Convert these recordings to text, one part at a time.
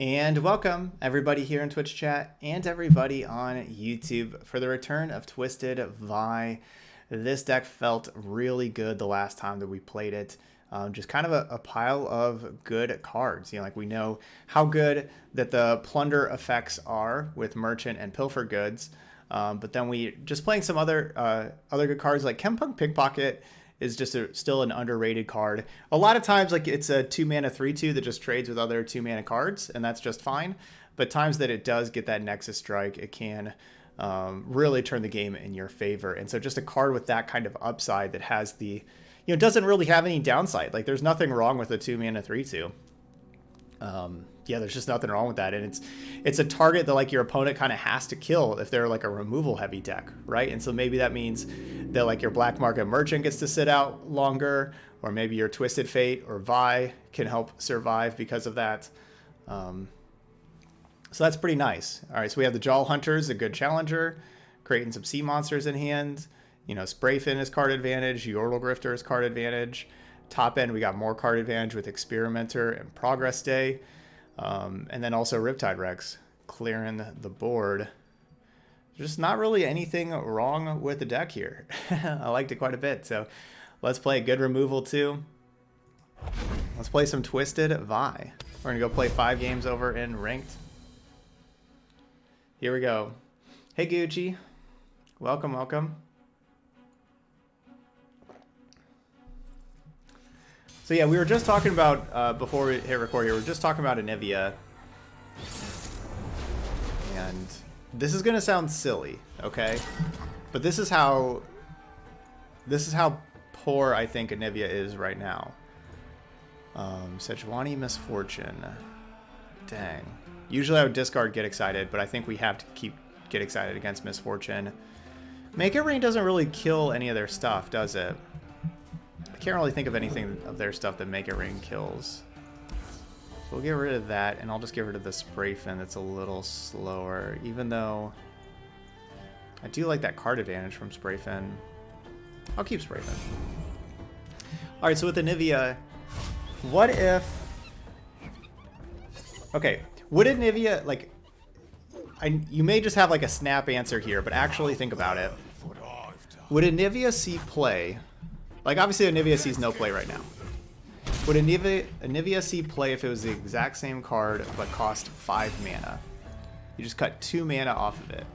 And welcome everybody here in Twitch chat and everybody on YouTube for the return of Twisted Vi. This deck felt really good the last time that we played it. Just kind of a pile of good cards. Like we know how good that the plunder effects are with merchant and pilfer goods. But then we just playing some other good cards like Chempunk Pickpocket is just still an underrated card. A lot of times, like it's a 2-mana 3/2 that just trades with other 2-mana cards, and that's just fine. But times that it does get that Nexus Strike, it can really turn the game in your favor. And so just a card with that kind of upside that has the, doesn't really have any downside. Like there's nothing wrong with a 2-mana 3/2. Yeah, there's just nothing wrong with that, and it's a target that like your opponent kind of has to kill if they're like a removal heavy deck, right? And so maybe that means that like your black market merchant gets to sit out longer, or maybe your Twisted Fate or Vi can help survive because of that. So that's pretty nice. All right, so we have the Jaw Hunters, a good challenger, creating some sea monsters in hand. Sprayfin is card advantage, Yordle Grifter is card advantage. Top end, we got more card advantage with Experimenter and Progress Day. And then also Riptide Rex clearing the board. Just not really anything wrong with the deck here. I liked it quite a bit. So let's play a good removal too. Let's play some Twisted Vi. We're going to go play 5 games over in Ranked. Here we go. Hey Gucci. Welcome, welcome. So yeah, we were just talking about, before we hit record here, we were just talking about Anivia. And this is going to sound silly, okay? But this is how poor I think Anivia is right now. Sejuani Misfortune. Dang. Usually I would discard Get Excited, but I think we have to Get Excited against Misfortune. Make It Rain doesn't really kill any of their stuff, does it? I can't really think of anything of their stuff that Make It Rain kills. So we'll get rid of that, and I'll just get rid of the Sprayfin that's a little slower, even though I do like that card advantage from Sprayfin. I'll keep Sprayfin. Alright, so with Anivia, what if... Okay, would Anivia, like... you may just have like a snap answer here, but actually think about it. Would Anivia see play... Like, obviously, Anivia sees no play right now. Would Anivia see play if it was the exact same card, but cost 5 mana? You just cut 2 mana off of it.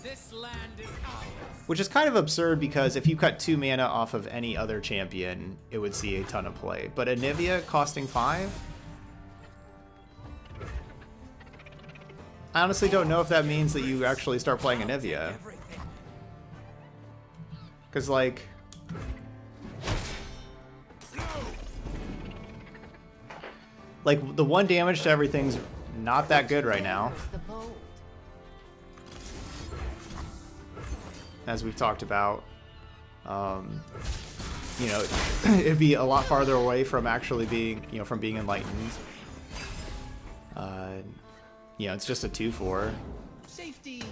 This land is ours. Which is kind of absurd, because if you cut 2 mana off of any other champion, it would see a ton of play. But Anivia costing 5? I honestly don't know if that means that you actually start playing Anivia. Because, like... Like, the 1 damage to everything's not that good right now. As we've talked about. It'd be a lot farther away from actually being, from being enlightened. It's just a 2/4. Safety.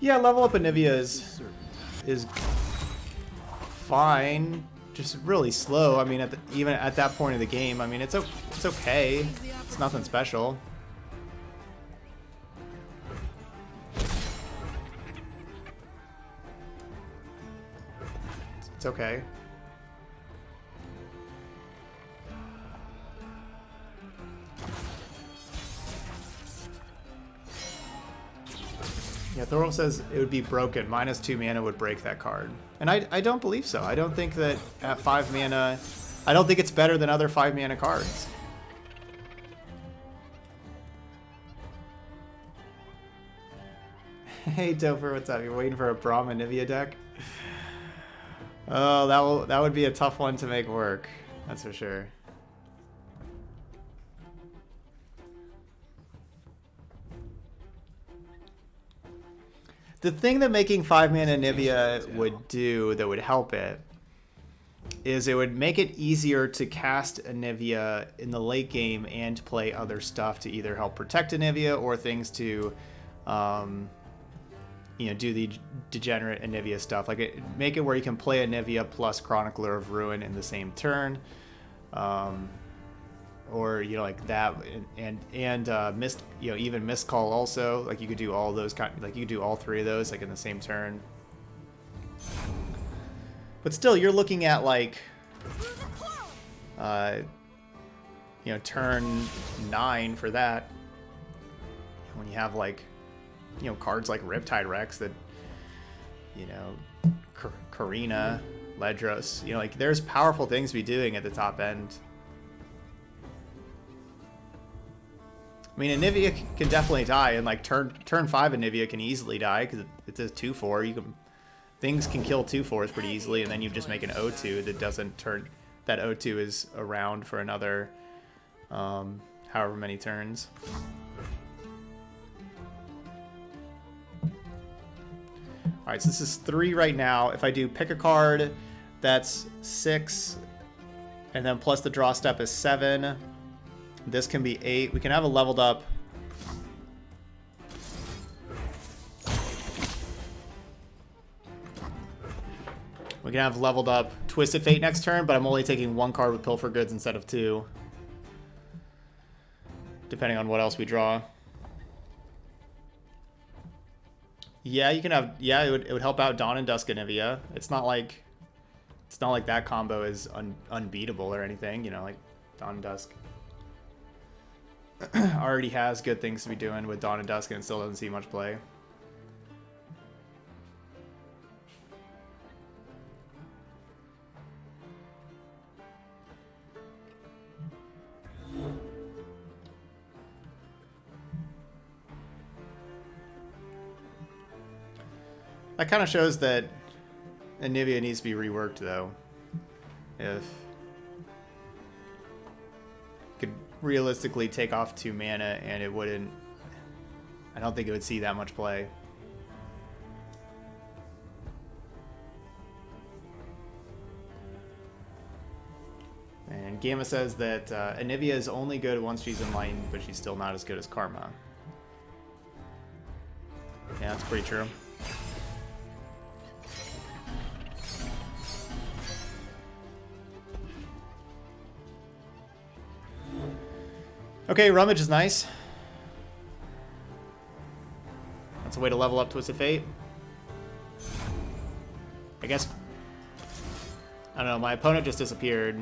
Yeah, level up Anivia is fine, just really slow. I mean, even at that point of the game, I mean, it's okay. It's nothing special. It's okay. Yeah, Thor says it would be broken. -2 mana would break that card. And I don't believe so. I don't think that at 5 mana... I don't think it's better than other 5 mana cards. Hey, Topher, what's up? You're waiting for a Brahma Anivia deck? Oh, that would be a tough one to make work. That's for sure. The thing that making 5 mana Anivia would do that would help it is it would make it easier to cast Anivia in the late game and play other stuff to either help protect Anivia or things to, you know, do the degenerate Anivia stuff. Like, make it where you can play Anivia plus Chronicler of Ruin in the same turn, or, you know, like that, and mist, you know, even Mist Call also. Like, you could do all those like you could do all three of those like in the same turn. But still, you're looking at like, you know, turn 9 for that. When you have like, you know, cards like Riptide Rex that, you know, Karina, Ledros, you know, like there's powerful things to be doing at the top end. I mean, Anivia can definitely die, and like turn 5 Anivia can easily die because it's a 2/4. You can. Things can kill 2/4s pretty easily, and then you just make an O2 that doesn't turn. That O2 is around for another, however many turns. All right, so this is 3 right now. If I do pick a card, that's 6, and then plus the draw step is 7. This can be 8. We can have a leveled up. We can have leveled up Twisted Fate next turn, but I'm only taking 1 card with Pilfer Goods instead of 2. Depending on what else we draw. Yeah, you can have, yeah, it would help out Dawn and Dusk Anivia. It's not like that combo is unbeatable or anything, you know, like Dawn and Dusk already has good things to be doing with Dawn and Dusk, and it still doesn't see much play. That kind of shows that Anivia needs to be reworked, though. If could realistically take off 2 mana, and it wouldn't. I don't think it would see that much play. And Gamma says that Anivia is only good once she's enlightened, but she's still not as good as Karma. Yeah, that's pretty true. Okay, Rummage is nice. That's a way to level up Twisted Fate. I guess... I don't know, my opponent just disappeared.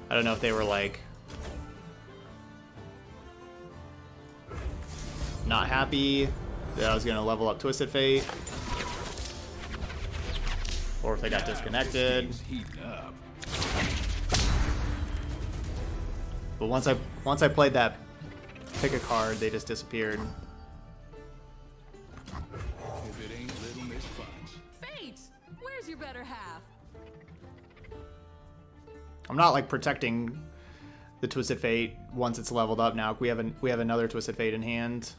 I don't know if they were, like... not happy that I was going to level up Twisted Fate. Or if they got disconnected. But once I played that pick a card, they just disappeared. If it ain't Little Miss Fudge. Fate, where's your better half? I'm not like protecting the Twisted Fate once it's leveled up now. We have another Twisted Fate in hand.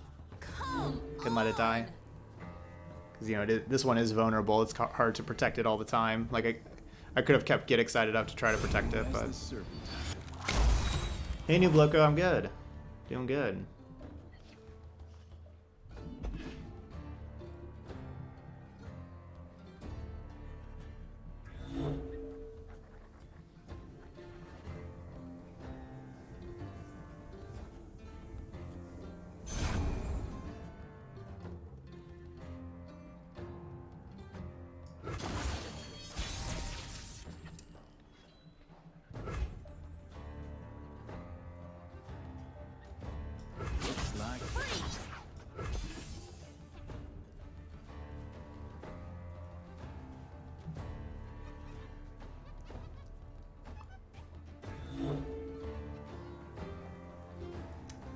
Can let it die. Because, you know, this one is vulnerable. It's hard to protect it all the time. Like I could have kept Get Excited up to try to protect it, but. Hey, New Bloco, I'm good. Doing good.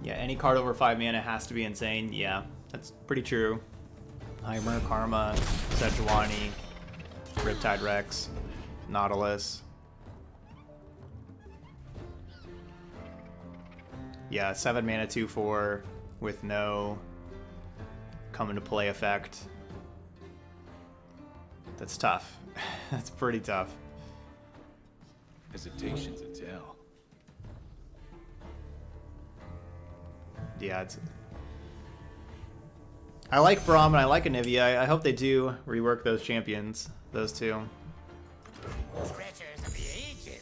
Yeah, any card over 5 mana has to be insane. Yeah, that's pretty true. Heimer, Karma, Sejuani, Riptide Rex, Nautilus. Yeah, 7 mana 2/4 with no come into play effect. That's tough. That's pretty tough. Hesitation's a tell. Yeah, I like Braum and I like Anivia. I hope they do rework those champions, those two. Treasures of the ages.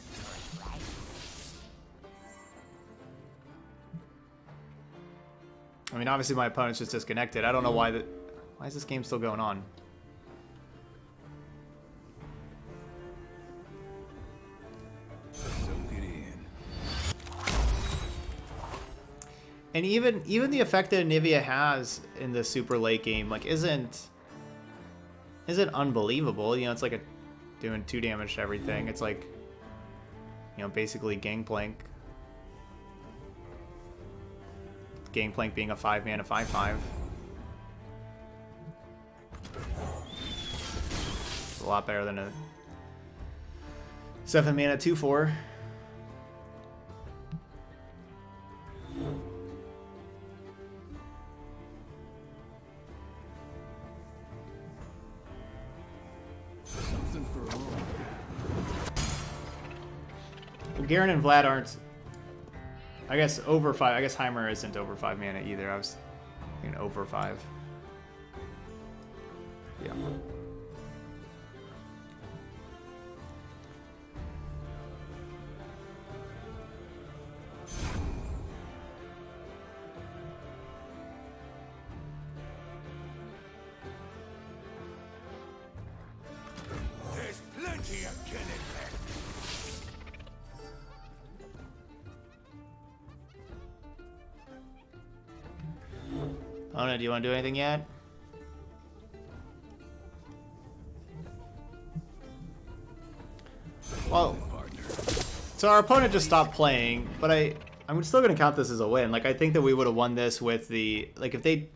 I mean, obviously my opponent's just disconnected. I don't know why is this game still going on? Soak it in. And even the effect that Anivia has in the super late game, like, isn't unbelievable. You know, it's like doing 2 damage to everything. It's like, you know, basically Gangplank. Gangplank being a 5-mana 5/5. It's a lot better than a 7-mana 2/4. Something for all. Well, Garen and Vlad aren't. I guess over 5. I guess Heimer isn't over 5 mana either. I was thinking over 5. Yeah. There's plenty of killing left. Ona, do you want to do anything yet? Well, so our opponent just stopped playing, but I'm still going to count this as a win. Like, I think that we would have won this with the, like, if they,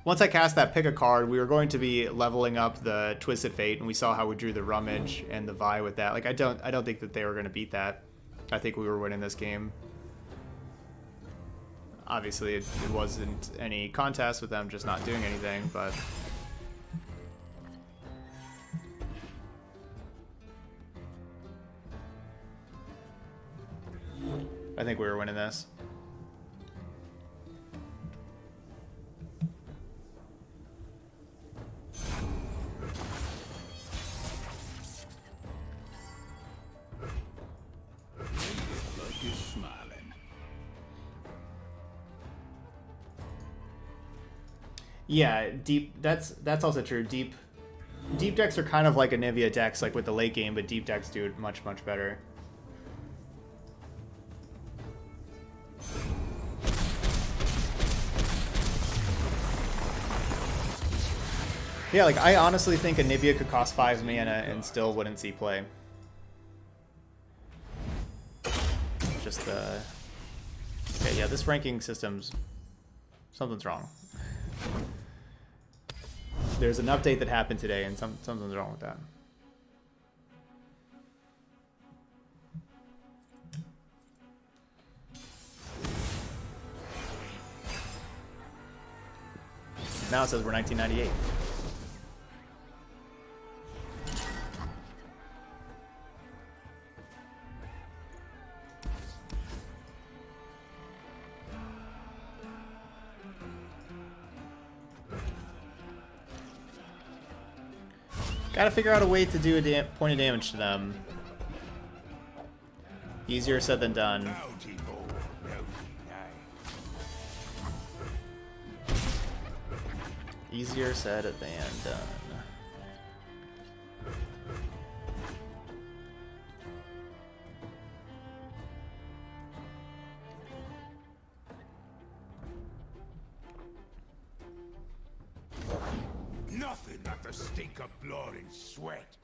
once I cast that pick a card, we were going to be leveling up the Twisted Fate, and we saw how we drew the Rummage and the Vi with that. Like, I don't think that they were going to beat that. I think we were winning this game. Obviously, it wasn't any contest with them just not doing anything, but I think we were winning this. Luck is smiling. Yeah, deep. That's also true. Deep decks are kind of like Anivia decks, like with the late game, but deep decks do it much better. Yeah, like I honestly think Anivia could cost 5 mana and still wouldn't see play. Just the okay, yeah, this ranking system's something's wrong. There's an update that happened today, and something's wrong with that. Now it says we're 1998. Gotta figure out a way to do a point of damage to them. Easier said than done. Easier said than done. Nothing but the stink of blood and sweat.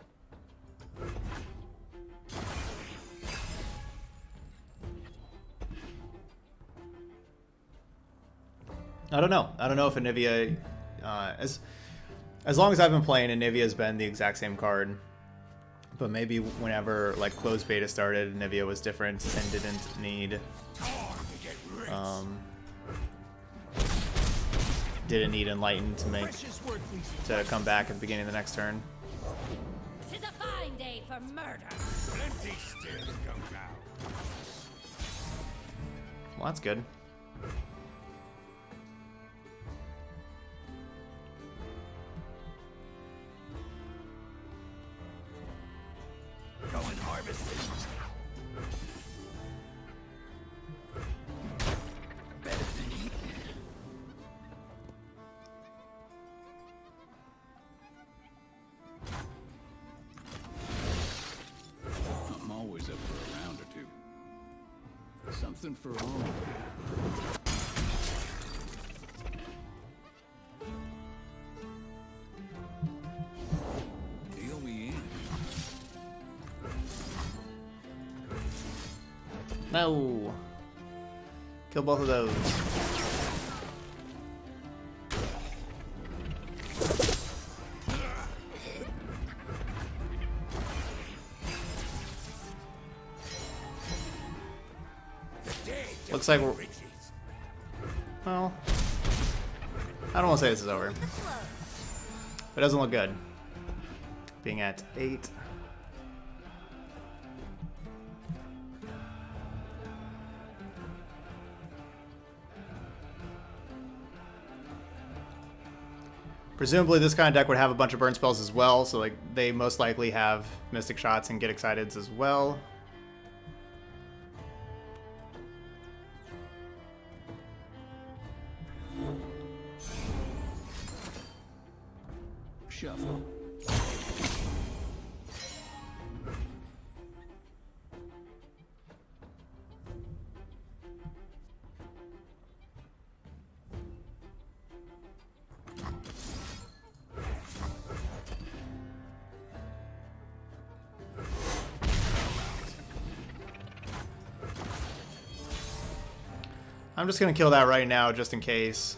I don't know. I don't know if Anivia, as long as I've been playing, Anivia's been the exact same card. But maybe whenever like closed beta started, Anivia was different and didn't need, didn't need Enlighten to come back at the beginning of the next turn. 'Tis a fine day for murder. Plenty still to come down. Well, that's good. Go and harvest it. Better than eating. I'm always up for a round or two. Something for all. Deal me in. No. Kill both of those. Looks like we're... Well... I don't want to say this is over. But it doesn't look good. Being at 8. Presumably this kind of deck would have a bunch of burn spells as well, so like they most likely have Mystic Shots and Get Exciteds as well. Shuffle. I'm just gonna kill that right now just in case.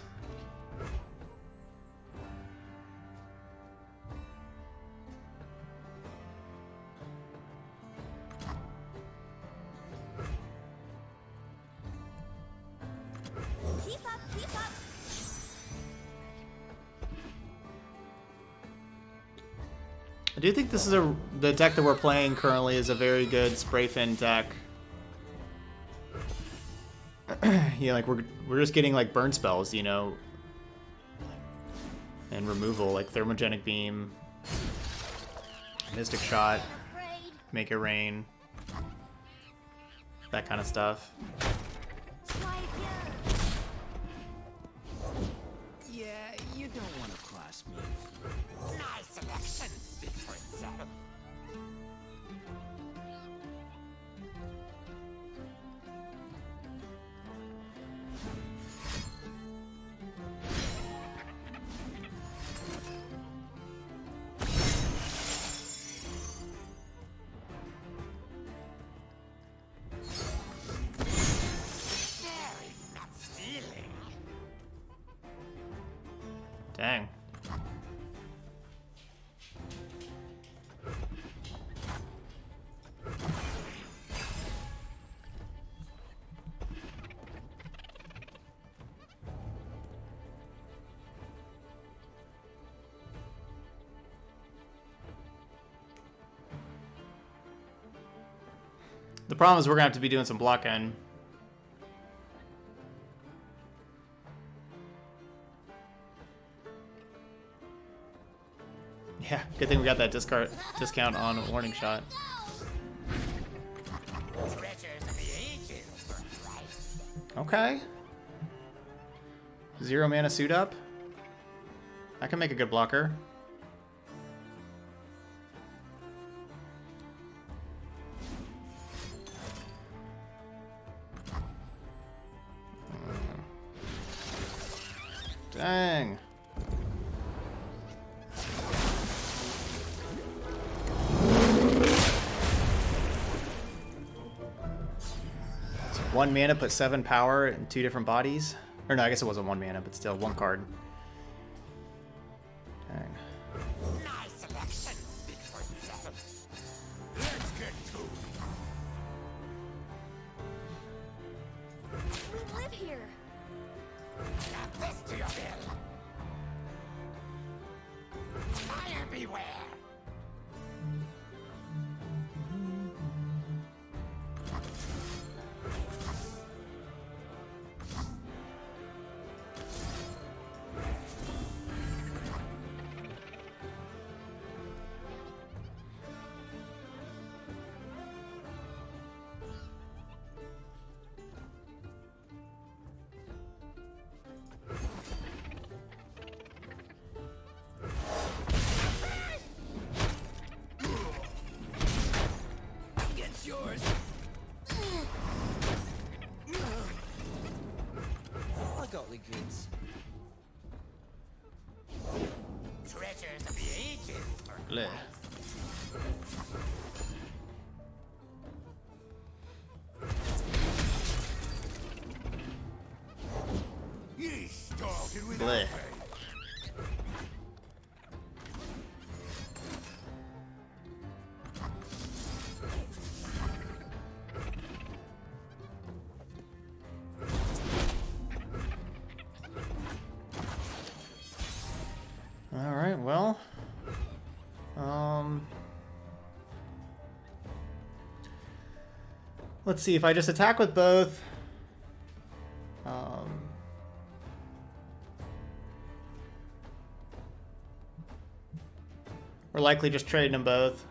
Keep up, keep up. I do think this is the deck that we're playing currently is a very good spray fin deck. Yeah, like we're just getting like burn spells, you know, and removal like Thermogenic Beam, Mystic Shot, Make It Rain, that kind of stuff. Yeah, you don't want to cross me. My selection speaks for itself. Very not stealing. Dang. The problem is we're gonna have to be doing some blocking. Yeah, good thing we got that discount on Warning Shot. Treasures of the ages for price. Okay. 0 mana suit up. I can make a good blocker. Dang. So 1 mana, put 7 power in 2 different bodies. Or no, I guess it wasn't 1 mana, but still 1 card. Dang. My selection speaks for itself. Let's get to it. We live here. Got this to your bill. Fire beware. yours. I got the goods. Treasures of the ages. Bleh. You started with Bleh. All right, well, let's see if I just attack with both. We're likely just trading them both.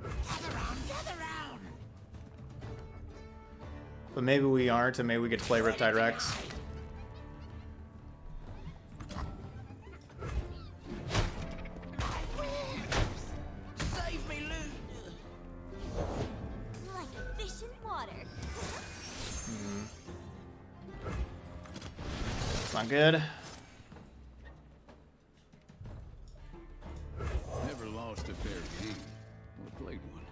Gather round, gather round. But maybe we aren't, and maybe we could play Riptide Rex. Save me, loot. Like a fish in water. It's not good. Never lost a fair game. Or played one.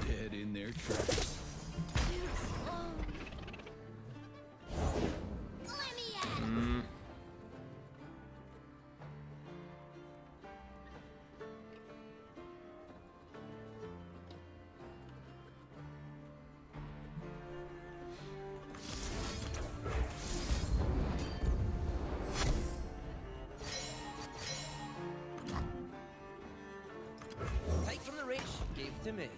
Dead in their tracks. Let me at it. Take from the rich, give to me.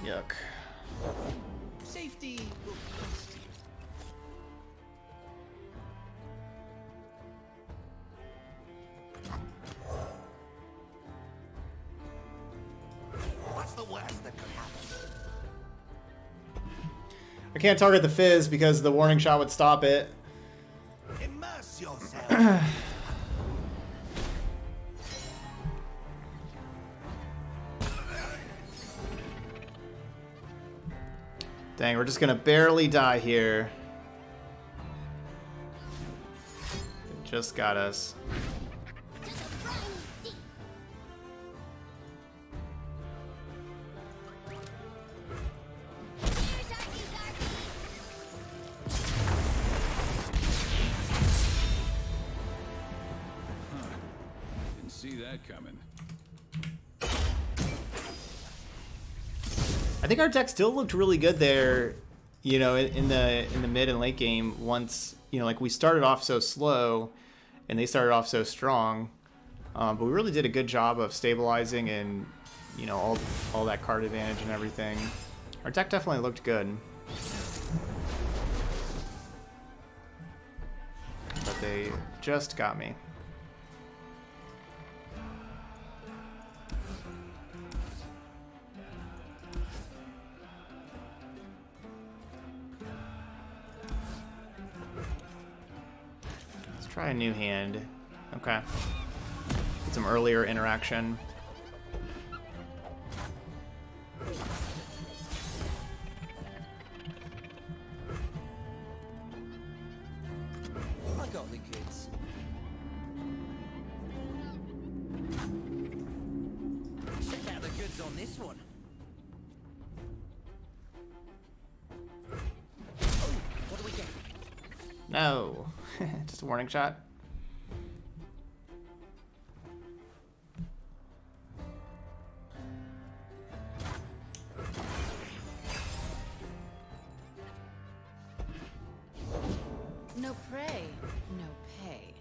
Yuck. Safety will cost you. What's the worst that could happen? I can't target the Fizz because the warning shot would stop it. Immerse yourself. Dang, we're just gonna barely die here. It just got us. Didn't see that coming. I think our deck still looked really good there, you know, in the mid and late game. Once, you know, like we started off so slow, and they started off so strong, but we really did a good job of stabilizing and, you know, all that card advantage and everything. Our deck definitely looked good, but they just got me. Try a new hand. Okay. Get some earlier interaction. I got the goods. Check out the goods on this one. Oh, what do we get? No. Just a warning shot. No prey, no pay.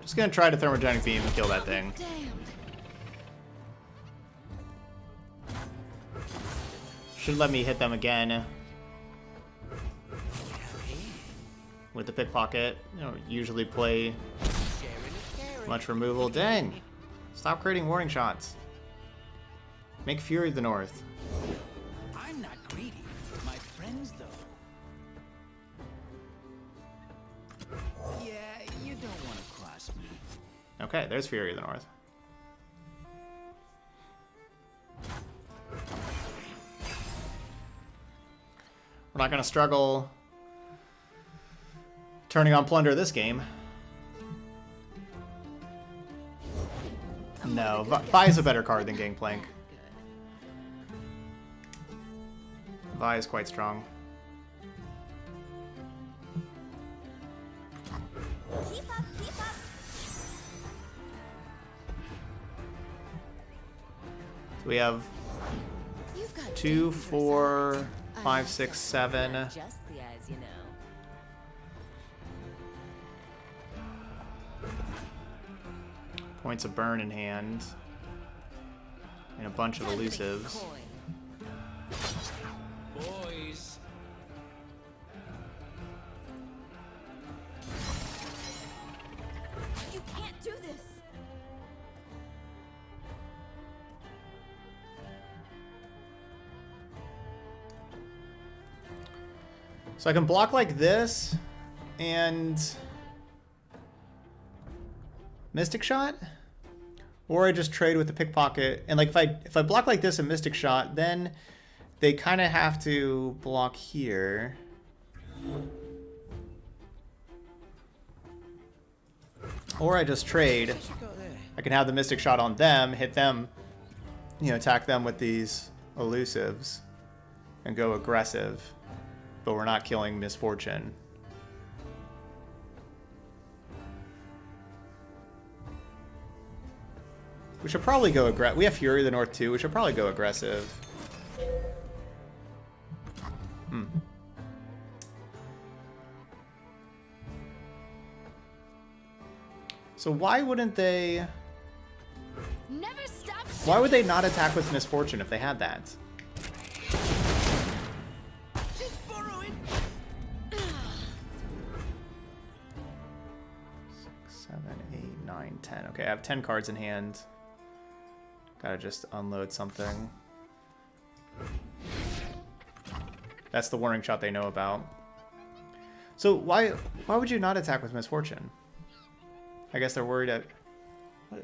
Just gonna try to thermogenic beam and kill that thing. Damned. Should let me hit them again with the pickpocket. You don't usually play Sharing is caring. much removal. Dang. Stop creating warning shots. Make Fury the North. I'm not greedy. My friends, though. Yeah, you don't want to cross me. Okay, there's Fury of the North. We're not going to struggle turning on Plunder this game. No, Vi is a better card than Gangplank. Vi is quite strong. Keep up, keep up. So we have You've got 2, dangerous 4, eyes. 5, 6, 7. Just the eyes, you know. Points of burn in hand. And a bunch of elusives. Boys. You can't do this. So I can block like this and Mystic Shot, or I just trade with the Pickpocket. And like if I block like this and Mystic Shot, then they kind of have to block here. Or I just trade. I can have the Mystic Shot on them, hit them, you know, attack them with these elusives, and go aggressive. But we're not killing Misfortune. We should probably go aggressive. We have Fury of the North too. We should probably go aggressive. So why wouldn't they... Never stop. Why would they not attack with Misfortune if they had that? Just borrowing. 6, 7, 8, 9, 10. Okay, I have 10 cards in hand. Gotta just unload something. That's the warning shot they know about. So why would you not attack with Misfortune? I guess they're worried at... What?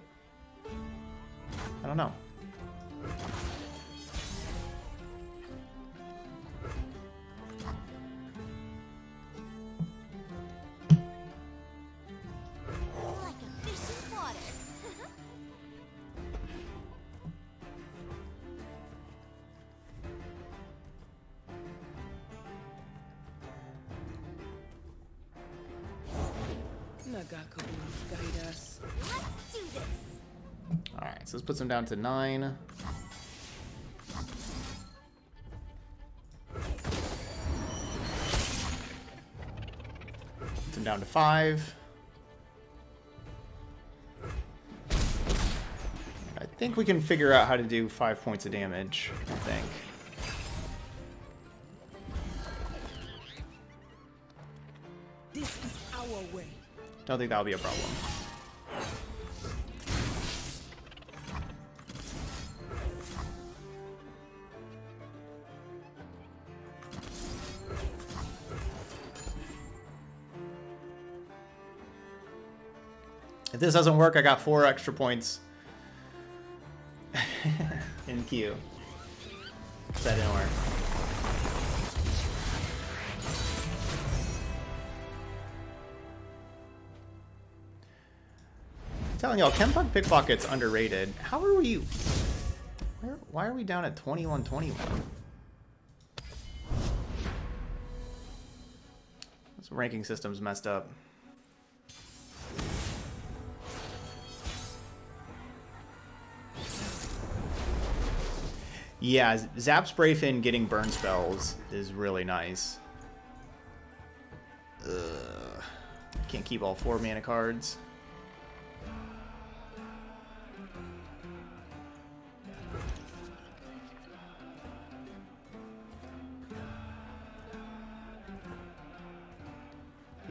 I don't know. Like a fish in water. Guide us. Let's do this. Alright, so this puts them down to 9. Puts them down to 5. I think we can figure out how to do 5 points of damage, I think. This is our way. Don't think that'll be a problem. If this doesn't work, I got 4 extra points in queue. That didn't work. I'm telling y'all, Chempunk Pickpocket's underrated. How are we... Why are we down at 21-21? This ranking system's messed up. Yeah, Zap Spray Fin getting burn spells is really nice. Can't keep all 4 mana cards.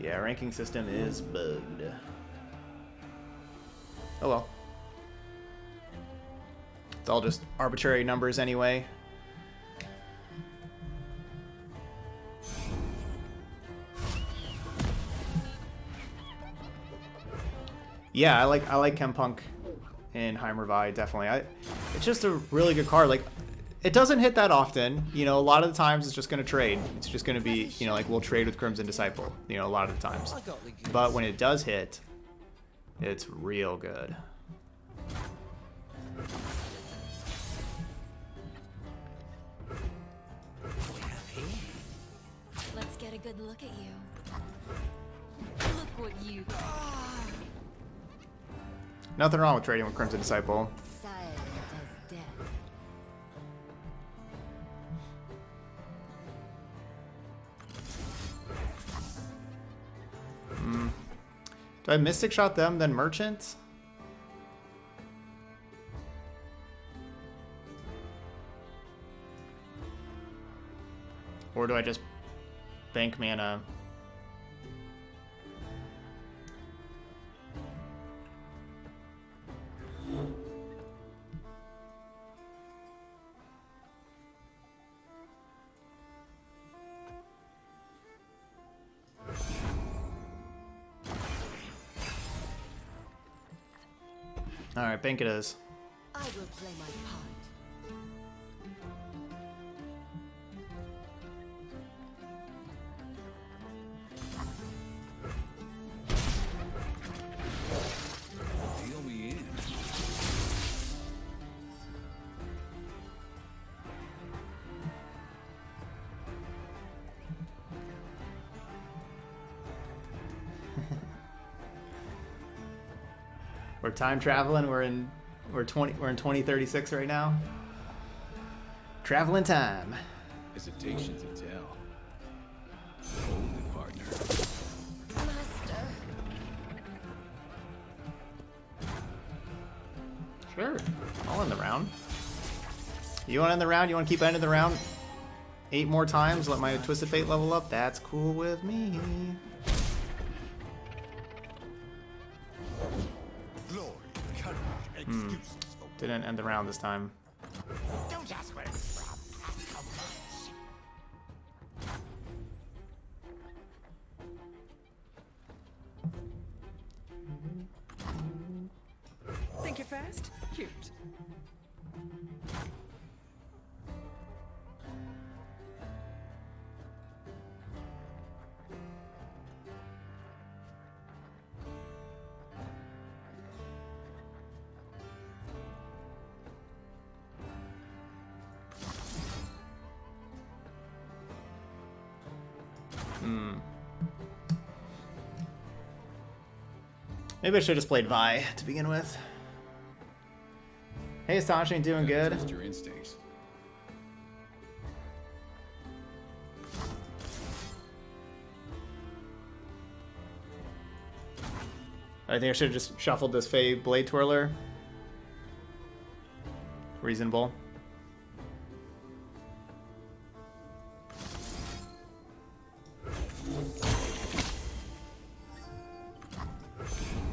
Yeah, ranking system is bugged. Oh well. It's all just arbitrary numbers anyway. Yeah, I like Chempunk in Heimervai, definitely. It's just a really good card. Like, it doesn't hit that often. You know, a lot of the times it's just going to trade. It's just going to be, you know, like we'll trade with Crimson Disciple, you know, a lot of the times. But when it does hit, it's real good. Let's get a good look at you. Look what you Nothing wrong with trading with Crimson Disciple. silent as death. Do I Mystic Shot them, then Merchant? Or do I just bank mana? Alright, bank it is. I will play my part. Deal me in. We're time traveling. We're in 2036 right now. Traveling time. Hesitation to tell. Hold it, partner. Master. Sure. I'll end the round. You want to end the round? You want to keep ending the round 8 more times? Let my Twisted Fate level up? That's cool with me. Glory, courage, excuses for Didn't end the round this time. Don't ask where it's from. Ask how much. Think you're fast? Cute. Maybe I should have just played Vi to begin with. Hey, Astonishing, doing good. Trust your instincts. I think I should have just shuffled this Fey Blade Twirler. Reasonable.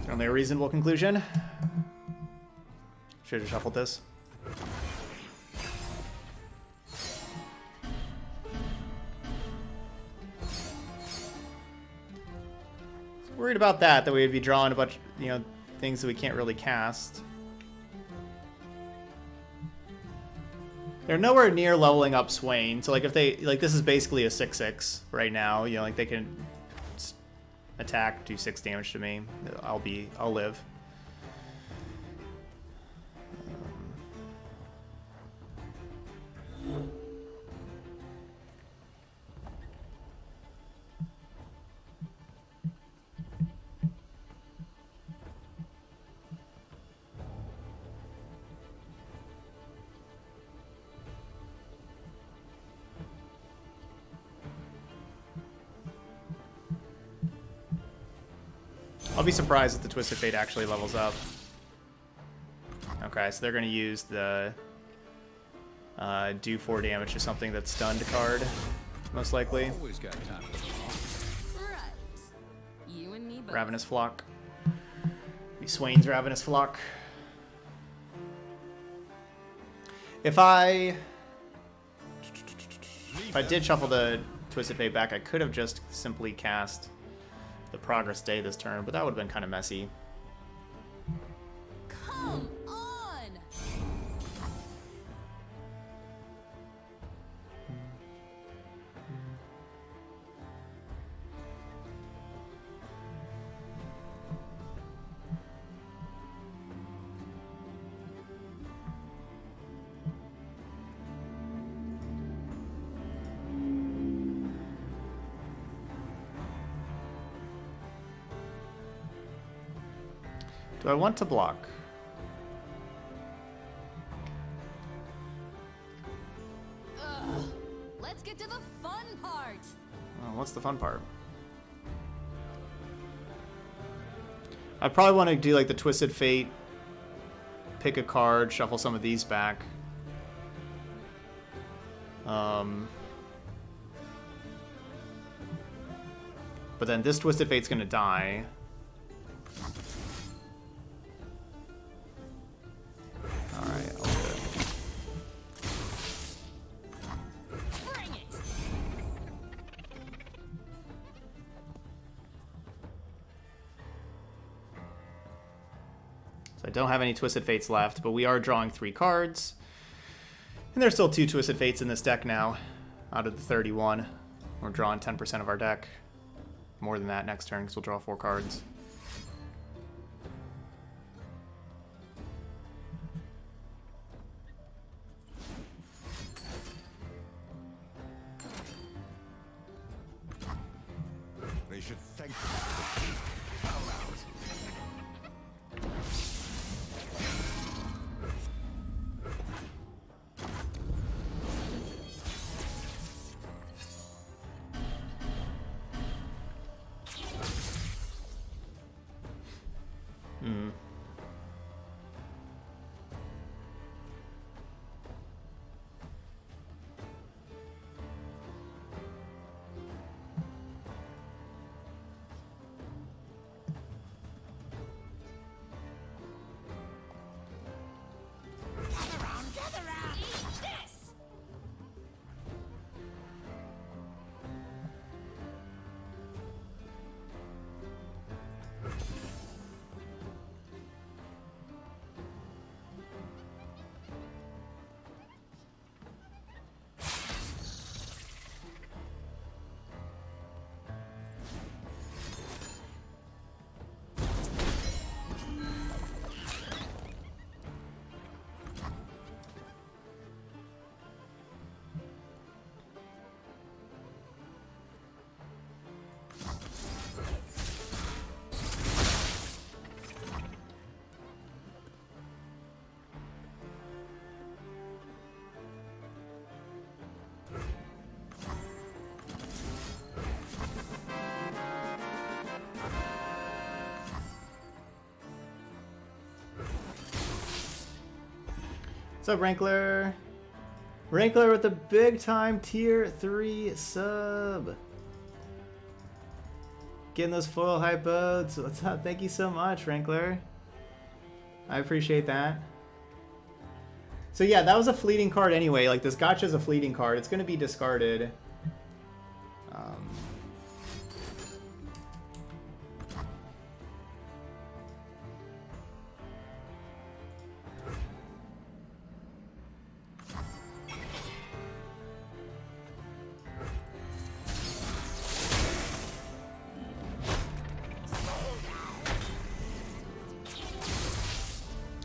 Only a reasonable conclusion. Should have shuffled this. Worried about that we'd be drawing a bunch, you know, things that we can't really cast. They're nowhere near leveling up Swain, so like if they, like this is basically a 6/6 right now, you know, like they can attack, do 6 damage to me. I'll live. I'll be surprised if the Twisted Fate actually levels up. Okay, so they're going to use the do 4 damage to something that's stunned card, most likely. Always got time for Right. You and me both. Ravenous Flock. Be Swain's Ravenous Flock. If I did shuffle the Twisted Fate back, I could have just simply cast the Progress Day this turn, but that would have been kind of messy. Come on! Do I want to block? Ugh. Let's get to the fun part. Oh, what's the fun part? I'd probably want to do like the Twisted Fate, pick a card, shuffle some of these back. But then this Twisted Fate's gonna die. Alright, I'll do it. Bring it. So I don't have any Twisted Fates left, but we are drawing 3 cards. And there's still 2 Twisted Fates in this deck now, out of the 31. We're drawing 10% of our deck. More than that next turn, because we'll draw 4 cards. They should thank you for the Gather round. Eat this. What's up, Rankler? Rankler with the big time tier 3 sub. Getting those foil hypos. What's up? Thank you so much, Rankler. I appreciate that. So yeah, that was a fleeting card anyway. Like, this gotcha's a fleeting card. It's going to be discarded.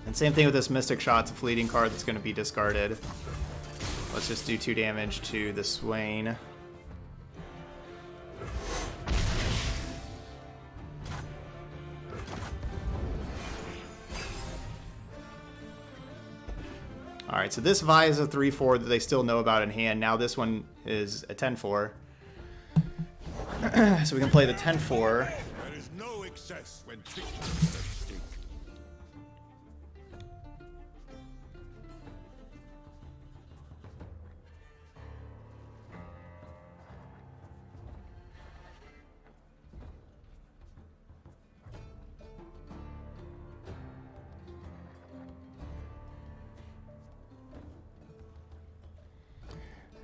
And same thing with this Mystic Shot. It's a fleeting card that's going to be discarded. Let's just do 2 damage to the Swain. Alright, so this Vi is a 3-4 that they still know about in hand. Now this one is a 10-4. So we can play the 10-4. There is no excess when victory is at stake.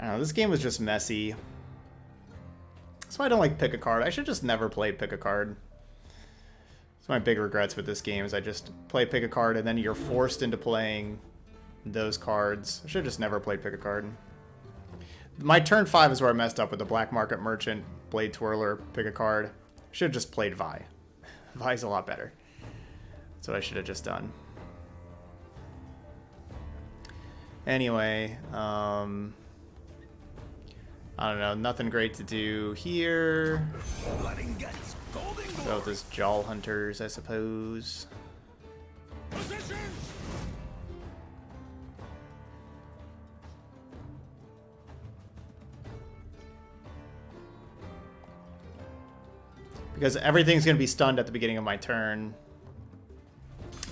don't know, this game was just messy. That's why I don't like pick a card. I should just never play pick a card. It's my big regrets with this game is I just play pick a card and then you're forced into playing those cards. I should have just never played pick a card. My turn 5 is where I messed up with the Black Market Merchant, Blade Twirler, pick a card. Should have just played Vi. Vi's a lot better. That's what I should have just done. Anyway, I don't know, nothing great to do here. Go with this Jaw Hunters, I suppose. Because everything's going to be stunned at the beginning of my turn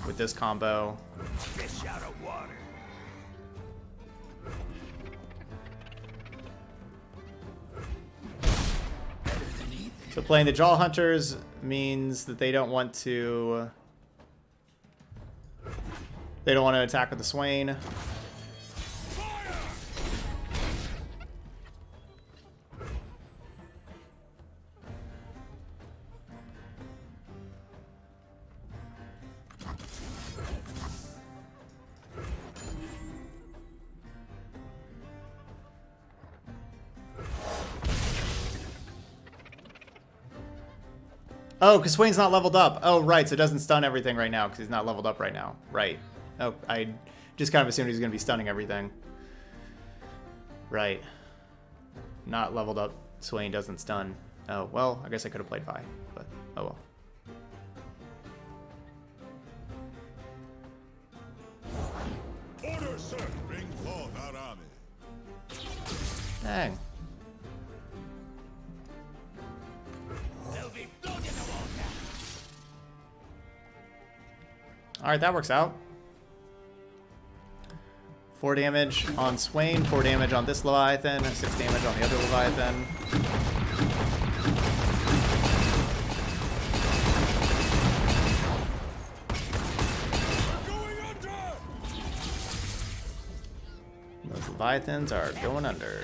with this combo. Fish out of water. So playing the Jaw Hunters means that they don't want to attack with the Swain. Oh, because Swain's not leveled up. Oh, right, so it doesn't stun everything right now because he's not leveled up right now. Right. Oh, I just kind of assumed he was going to be stunning everything. Right. Not leveled up Swain doesn't stun. Oh, well, I guess I could have played Vi, but oh well. Order, sir! Bring forth our army. Dang. Alright, that works out. 4 damage on Swain, 4 damage on this Leviathan, 6 damage on the other Leviathan. Those Leviathans are going under.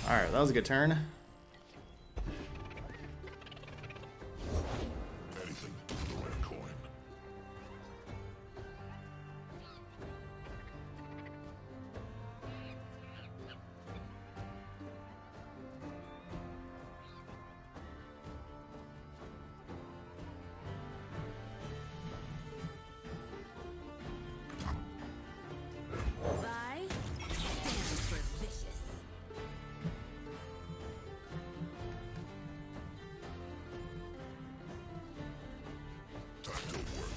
Alright, that was a good turn. Anything for the right coin. Vi stands for vicious. Time to work.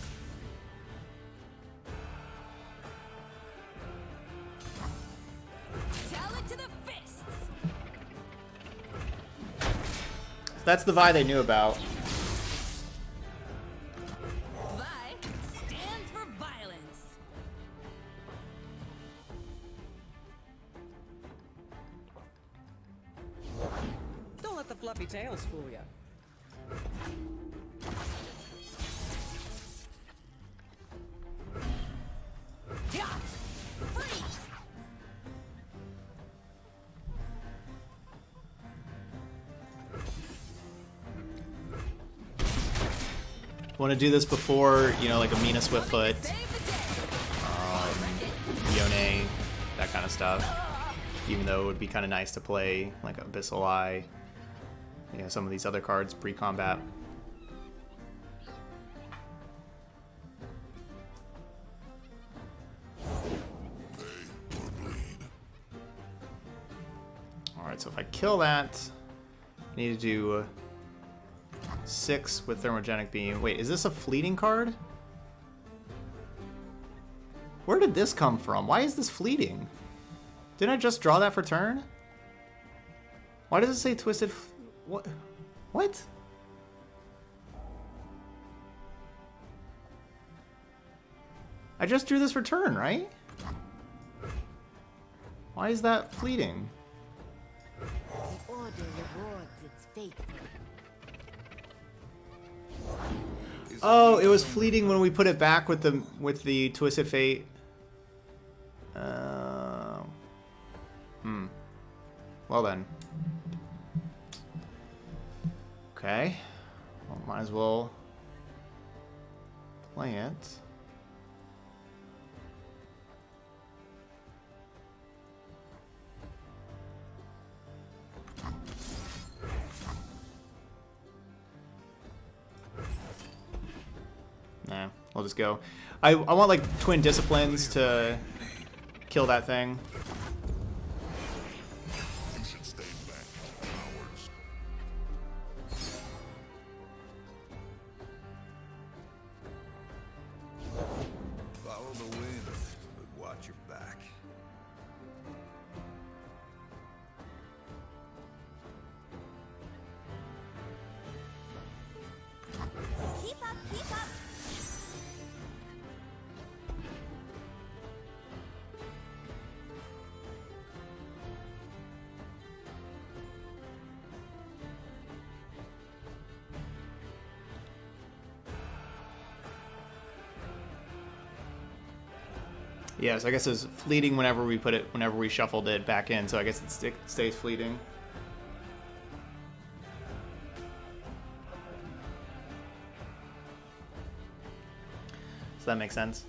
Talent to the fists. So that's the Vi they knew about. Vi stands for violence. Don't let the fluffy tails fool you. Yeah. Freeze. Want to do this before, you know, like a Mina Swiftfoot, Save the day. Yone, that kind of stuff. Even though it would be kind of nice to play like Abyssal Eye, you know, some of these other cards pre-combat. Alright, so if I kill that, I need to do 6 with Thermogenic Beam. Wait, is this a fleeting card? Where did this come from? Why is this fleeting? Didn't I just draw that for turn? Why does it say twisted? What? What? I just drew this for turn, right? Why is that fleeting? The order rewards its faithful. Oh, it was fleeting when we put it back with the Twisted Fate. Well then. Okay. Well, might as well play it. Nah, I'll just go. I want like Twin Disciplines to kill that thing. You should stay back, cowards. Follow the wind, but watch your back. Keep up, keep up. Yeah, so I guess it was fleeting whenever we shuffled it back in, so I guess it stays fleeting. So that makes sense.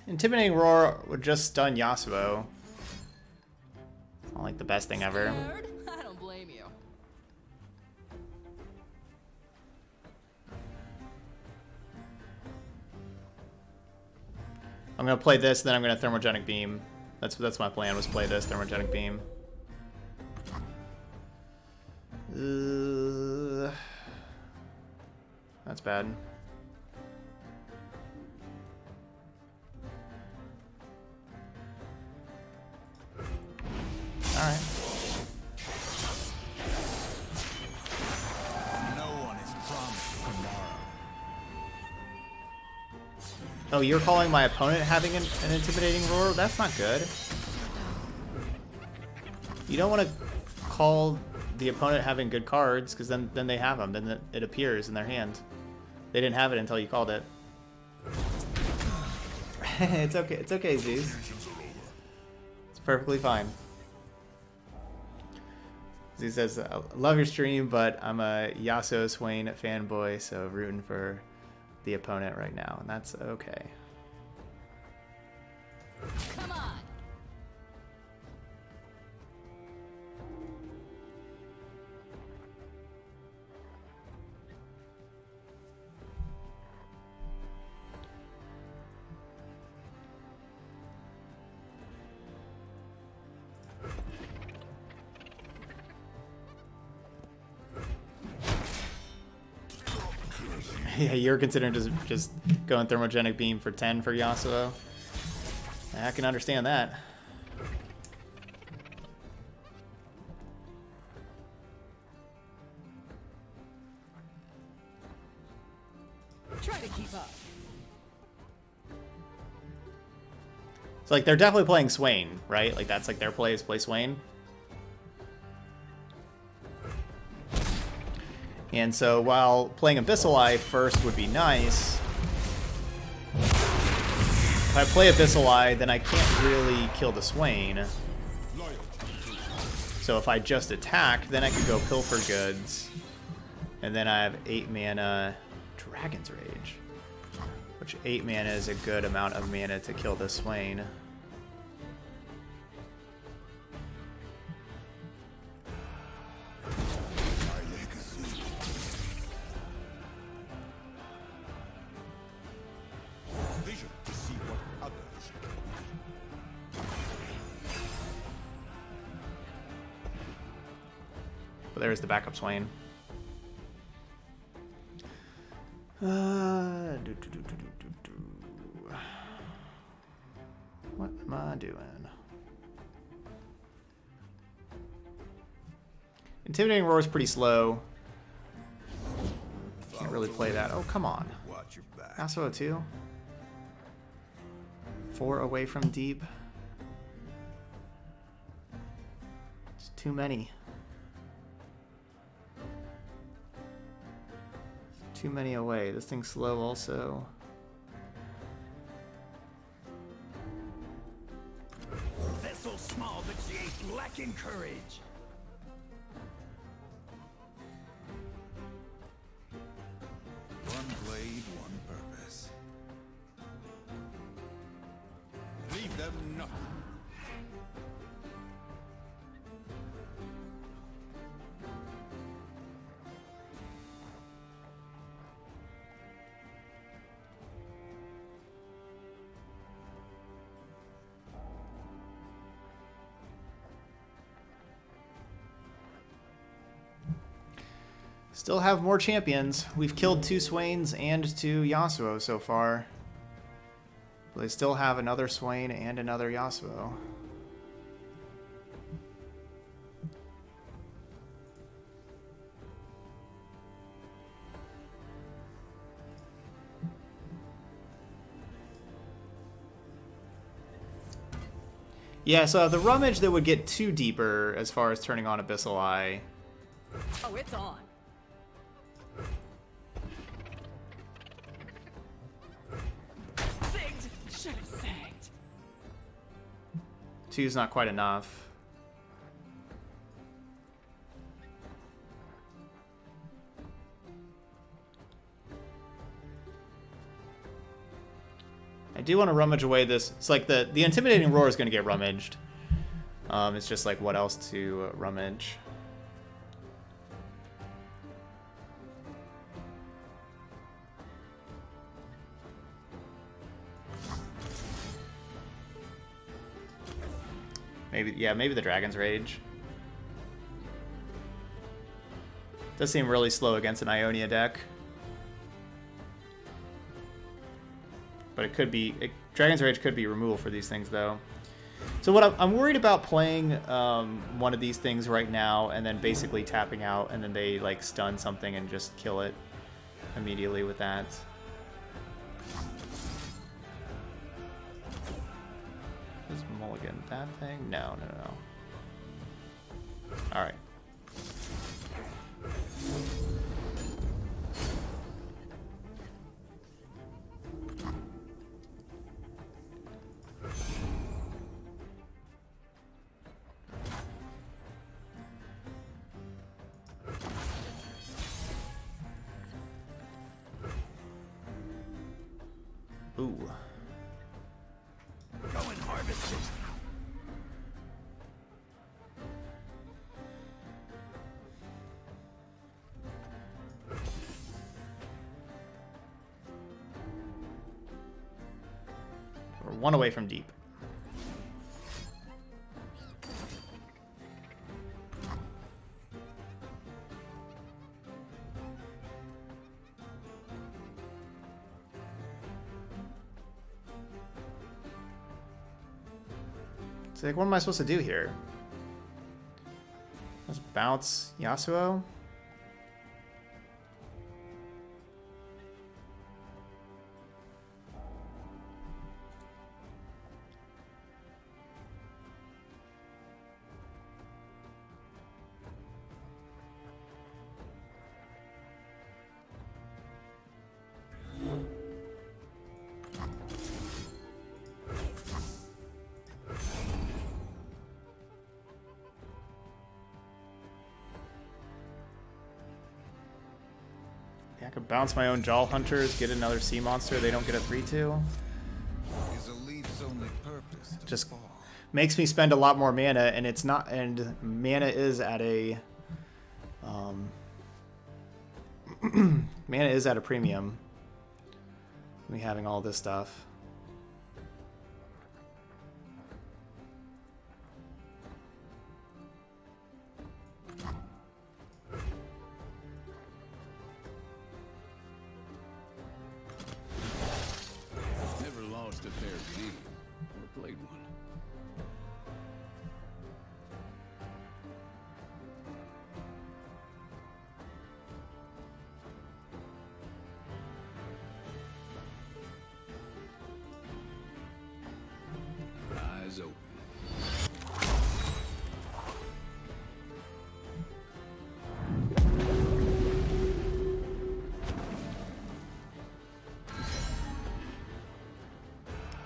Intimidating Roar would just stun Yasuo. It's not like the best thing ever. Scared? I don't blame you. I'm gonna play this, then I'm gonna Thermogenic Beam. That's my plan, was play this Thermogenic Beam. That's bad. Alright. No one is promised tomorrow. Oh, you're calling my opponent having an intimidating roar? That's not good. You don't want to call the opponent having good cards, because then they have them. Then it appears in their hand. They didn't have it until you called it. It's okay. It's okay, Z's. It's perfectly fine. Z says, I love your stream, but I'm a Yasuo Swain fanboy, so rooting for the opponent right now, and that's okay. Come on. Yeah, you're considering just going Thermogenic Beam for 10 for Yasuo. I can understand that. Try to keep up. So like they're definitely playing Swain, right? Like that's like their play is play Swain. And so while playing Abyssal Eye first would be nice, if I play Abyssal Eye, then I can't really kill the Swain. So if I just attack, then I could go Pilfer Goods. And then I have 8 mana Dragon's Rage. Which 8 mana is a good amount of mana to kill the Swain. But there's the backup Swain. Do. am I doing? Intimidating Roar is pretty slow. Can't really play that. Oh, come on. Watch your back. Yasuo 2. 4 away from deep. It's too many. Too many away. This thing's slow also. Vessel small, but she ain't lacking courage. One blade, one purpose. Leave them nothing. Still have more champions. We've killed 2 Swains and 2 Yasuo so far. But they still have another Swain and another Yasuo. Yeah, so the rummage that would get too deeper as far as turning on Abyssal Eye. Oh, it's on. Zigged. Should have sagged. 2's not quite enough. I do want to rummage away this. It's like the Intimidating Roar is going to get rummaged. It's just like what else to rummage. Maybe, yeah, maybe the Dragon's Rage. Does seem really slow against an Ionia deck. But it could be... Dragon's Rage could be removal for these things, though. So what I'm worried about playing one of these things right now and then basically tapping out and then they like stun something and just kill it immediately with that. Is Mulligan that thing? No. Alright. Ooh. Go and harvest it. We're 1 away from deep. So like, what am I supposed to do here? Let's bounce Yasuo. I could bounce my own Jaw Hunters, get another sea monster. They don't get a 3/2. Is a leaf's only purpose to Just fall. makes me spend a lot more mana, and it's not. And mana is at a mana is at a premium. Me having all this stuff. Never lost a fair game or played one.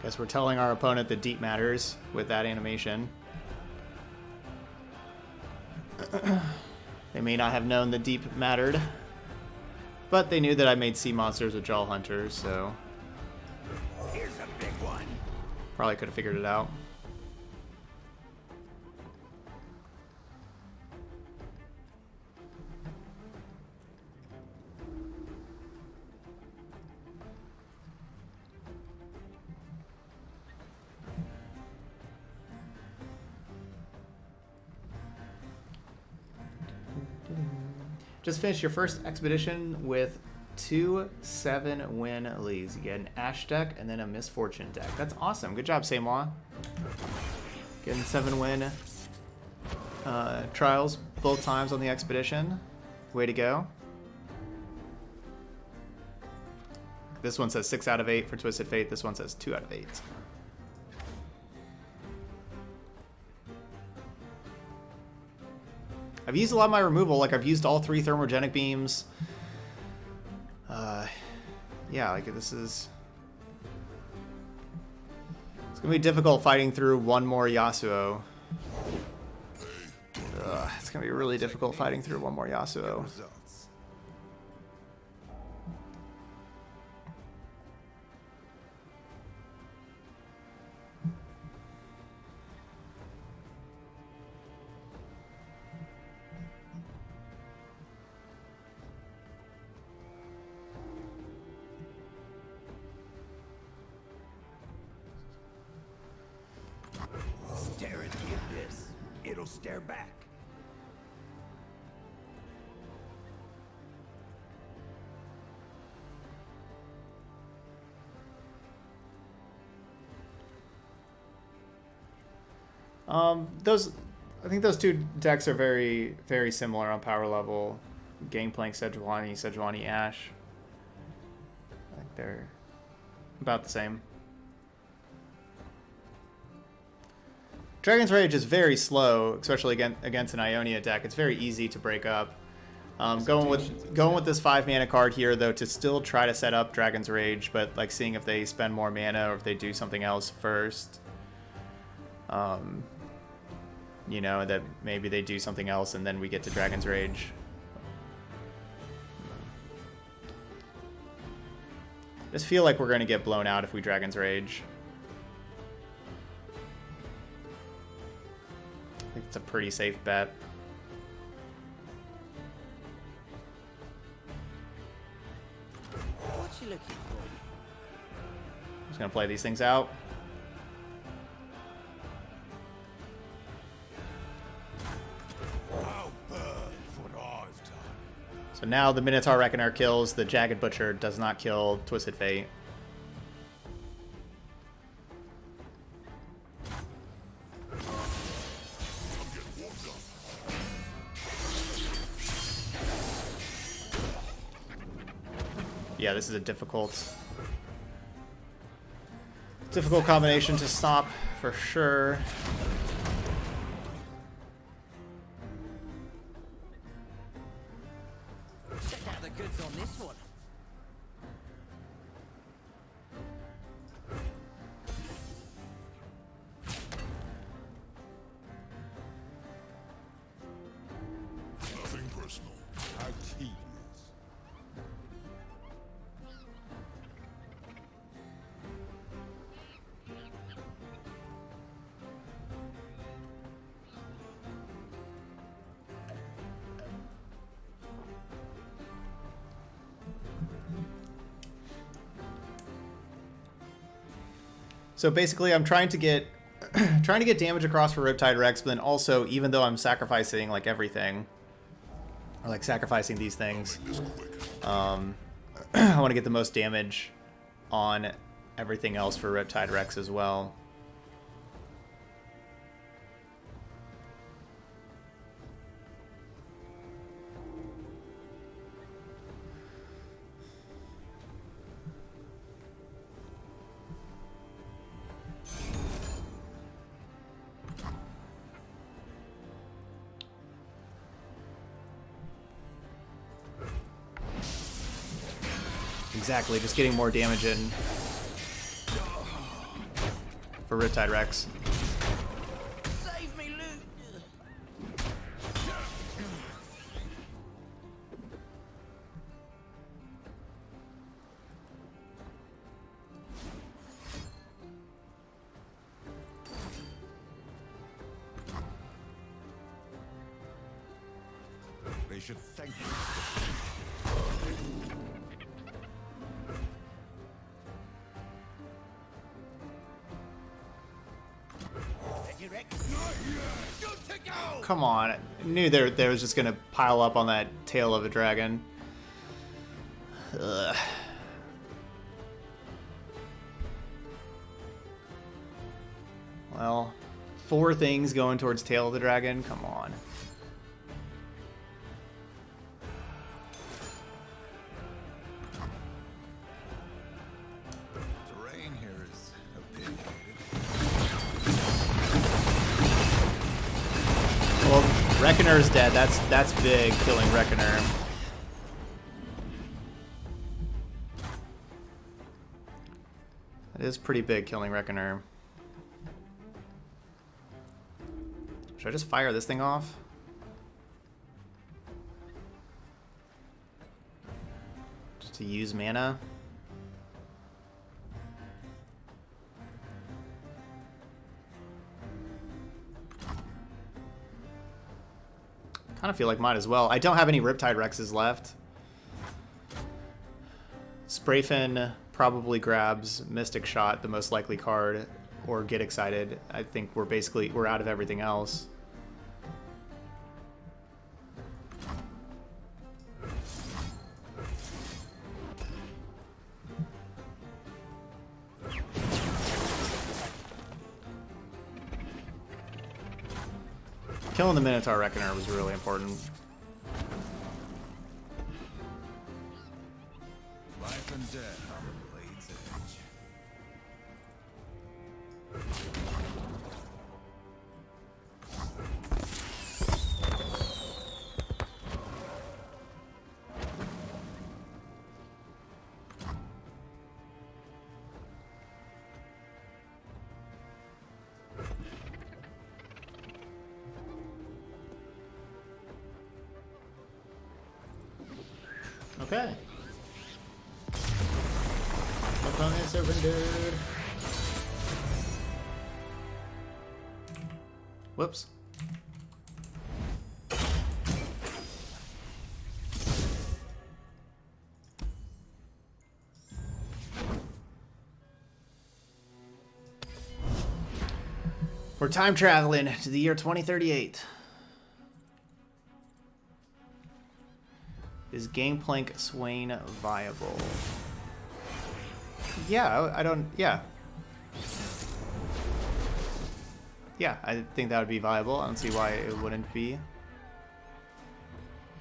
Guess we're telling our opponent that deep matters with that animation. They may not have known that deep mattered, but they knew that I made sea monsters with Jaw Hunters, so Here's a big one. probably could have figured it out. Just finished your first expedition with 2 7-win leagues. You get an Ash deck and then a Misfortune deck. That's awesome. Good job, Samoa. Getting 7-win trials both times on the expedition. Way to go. This one says 6 out of 8 for Twisted Fate. This one says 2 out of 8. I've used a lot of my removal. Like, I've used all 3 thermogenic beams. Yeah, like, this is... It's gonna be difficult fighting through one more Yasuo. It's gonna be really difficult fighting through one more Yasuo. Results. Stare at the abyss. It'll stare back. I think those 2 decks are very, very similar on power level. Gangplank Sejuani, Sejuani Ash. I think they're about the same. Dragon's Rage is very slow, especially against an Ionia deck. It's very easy to break up. Going with this 5 mana card here, though, to still try to set up Dragon's Rage, but like seeing if they spend more mana or if they do something else first. You know, that maybe they do something else and then we get to Dragon's Rage. I just feel like we're going to get blown out if we Dragon's Rage. I think it's a pretty safe bet. What's she looking for? Just going to play these things out. I'll burn for what I've done. So now the Minotaur Reckoner kills, the Jagged Butcher does not kill Twisted Fate. Yeah, this is a difficult combination to stop for sure. Check out the goods on this one. Nothing personal. How tedious. So basically, I'm trying to get damage across for Riptide Rex, but then also, even though I'm sacrificing like everything, or like sacrificing these things, I want to get the most damage on everything else for Riptide Rex as well. Exactly, just getting more damage in. for Riptide Rex. Save me, loot. They should thank you. Come on, I knew there was just gonna pile up on that tail of a dragon. Ugh. Well, 4 things going towards tail of the dragon. Come on. Terrain here is opinionated. Well, Reckoner's dead. That's big, killing Reckoner. That is pretty big, killing Reckoner. Should I just fire this thing off? Just to use mana? Kind of feel like might as well. I don't have any Riptide Rexes left. Sprayfin probably grabs Mystic Shot, the most likely card, or Get Excited. I think we're out of everything else. Killing the Minotaur Reckoner was really important. Life and death on the blade's edge. Okay. Opponent surrendered. Whoops. We're time traveling to the year 2038. Is Gangplank Swain viable? Yeah, I don't. Yeah. Yeah, I think that would be viable. I don't see why it wouldn't be.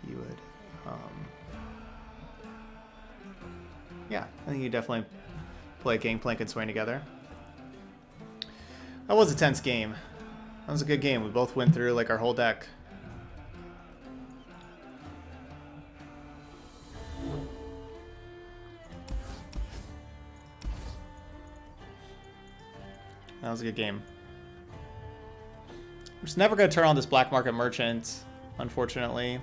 You would. Yeah, I think you definitely play Gangplank and Swain together. That was a tense game. That was a good game. We both went through like our whole deck. That was a good game. I'm just never going to turn on this black market merchant, unfortunately.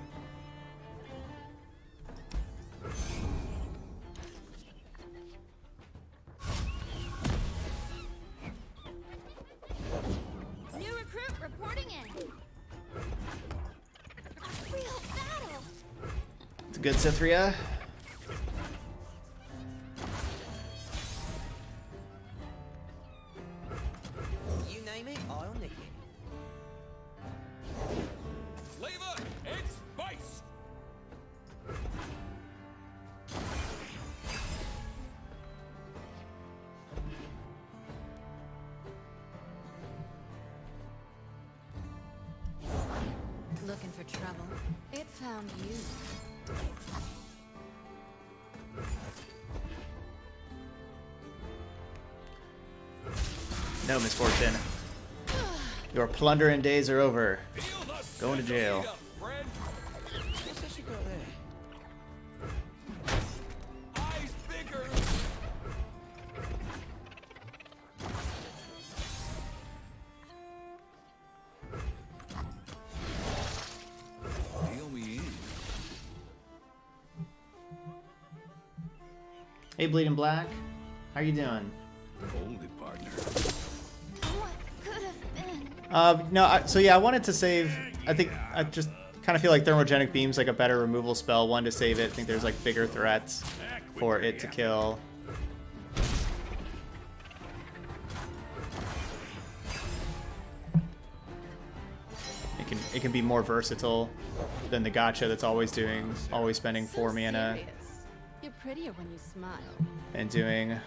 New recruit reporting in. A real battle. It's a good Cythria. You name it, I'll nick it. Flavor and spice. Looking for trouble? It found you. No misfortune. Your plundering days are over. Going to jail. What's that you got there? Eyes bigger. Hey, Bleeding Black. How you doing? Hold it, partner. What could have been? No, so yeah, I wanted to save. I think I just kind of feel like Thermogenic Beam's like a better removal spell. One to save it. I think there's like bigger threats for it to kill. It can be more versatile than the gotcha that's always spending 4 mana Serious. You're prettier when you smile. and doing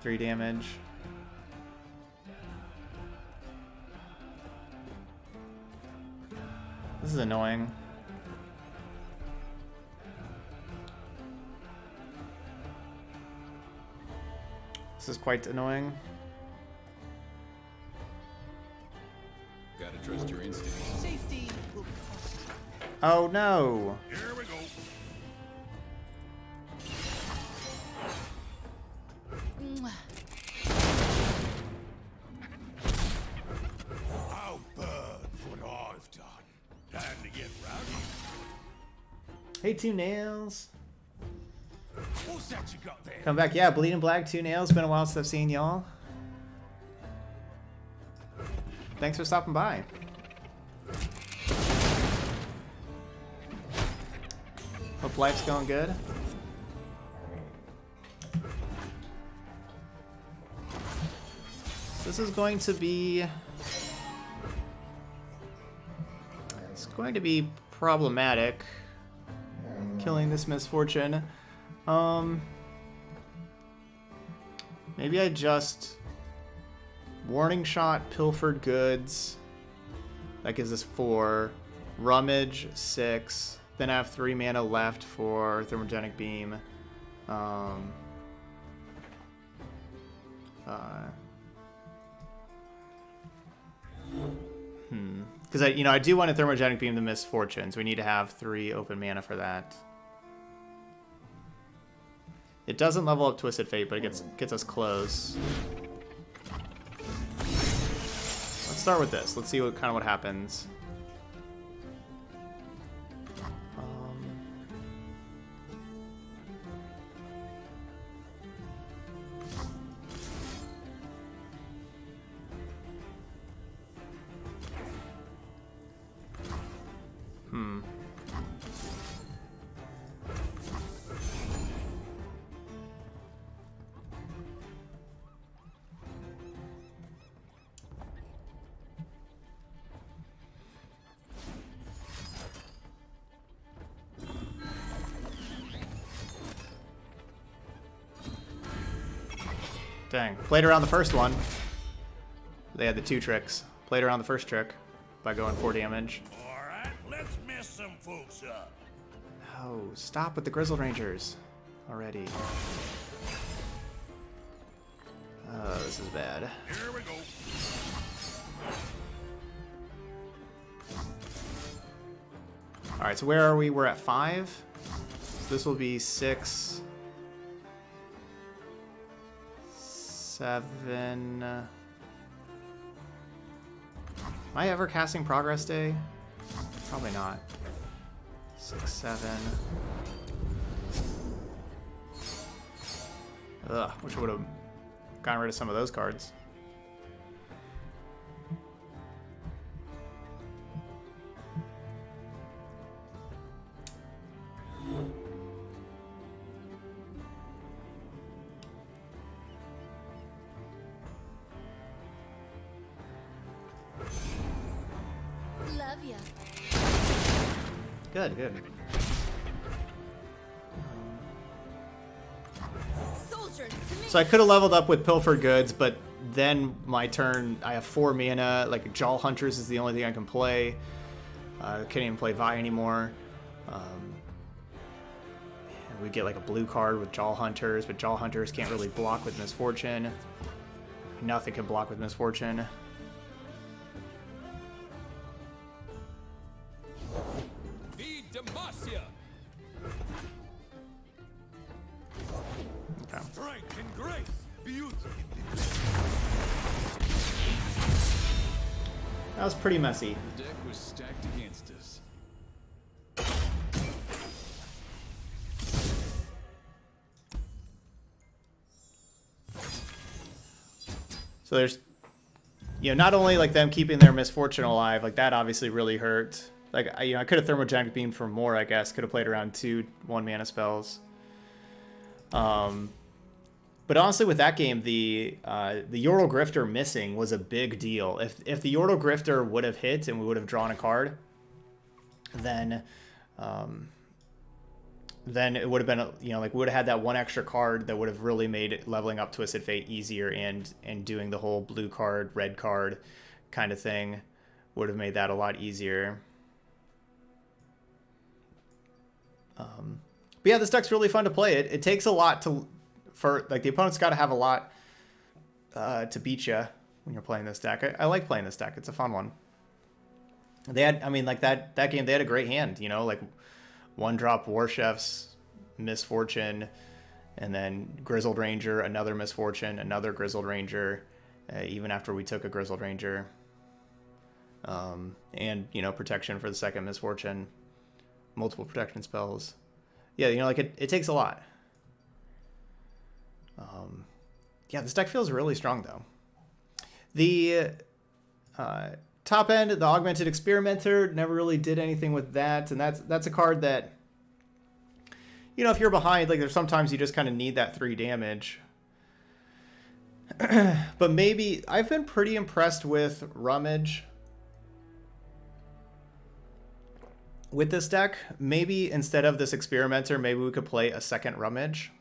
3 damage. This is annoying. This is quite annoying. Gotta trust your instincts. Safety will cost you. Oh no! Here we go. Mwah. I'll burn for what I've done. Time to get rowdy. Hey, 2 nails. What's that you got there? Come back, yeah. Bleeding Black, 2 nails. Been a while since I've seen y'all. Thanks for stopping by. Hope life's going good. This is going to be... It's going to be problematic. Killing this misfortune. Maybe I just... Warning Shot, Pilfered Goods. That gives us 4. Rummage, 6. Then I have 3 mana left for Thermogenic Beam. Because I do want to Thermogenic Beam the Misfortunes. We need to have 3 open mana for that. It doesn't level up Twisted Fate, but it gets us close. Let's start with this. Let's see what happens. Dang. Played around the first one. They had the 2 tricks. Played around the first trick by going 4 damage. Alright, let's mess some folks up. Oh, stop with the Grizzled Rangers already. Oh, this is bad. Here we go. Alright, so where are we? We're at 5. So this will be 6... 7... Am I ever casting Progress Day? Probably not. 6, 7... Ugh, wish I would have gotten rid of some of those cards. Love ya. Good, good. Soldiers to me. So I could have leveled up with Pilfered Goods, but then my turn, I have 4 mana. Like, Jaw Hunters is the only thing I can play. I can't even play Vi anymore. And we get like a blue card with Jaw Hunters, but Jaw Hunters can't really block with Misfortune. Nothing can block with Misfortune. Need Demacia. Okay. Strength and grace. Beauty. That was pretty messy. The deck was stacked against us. So there's, not only like them keeping their misfortune alive, like that obviously really hurt. Like, I could have thermogenic beam for more, I guess. Could have played around 2 1-mana spells. But honestly, with that game, the Yordle Grifter missing was a big deal. If the Yordle Grifter would have hit and we would have drawn a card, then it would have been, like we would have had that one extra card that would have really made leveling up Twisted Fate easier, and doing the whole blue card, red card kind of thing would have made that a lot easier. But yeah, this deck's really fun to play. It takes a lot the opponent's got to have a lot to beat you when you're playing this deck. I like playing this deck. It's a fun one. They had, like that game, they had a great hand, like 1-drop War Chef's Misfortune, and then Grizzled Ranger, another Misfortune, another Grizzled Ranger, even after we took a Grizzled Ranger. And, protection for the second Misfortune, multiple protection spells. Yeah, it takes a lot. Yeah, this deck feels really strong, though. The top end, the Augmented Experimenter, never really did anything with that, and that's a card that, if you're behind, like, there's sometimes you just kind of need that 3 damage. But maybe, I've been pretty impressed with Rummage with this deck. Maybe instead of this Experimenter, maybe we could play a second Rummage.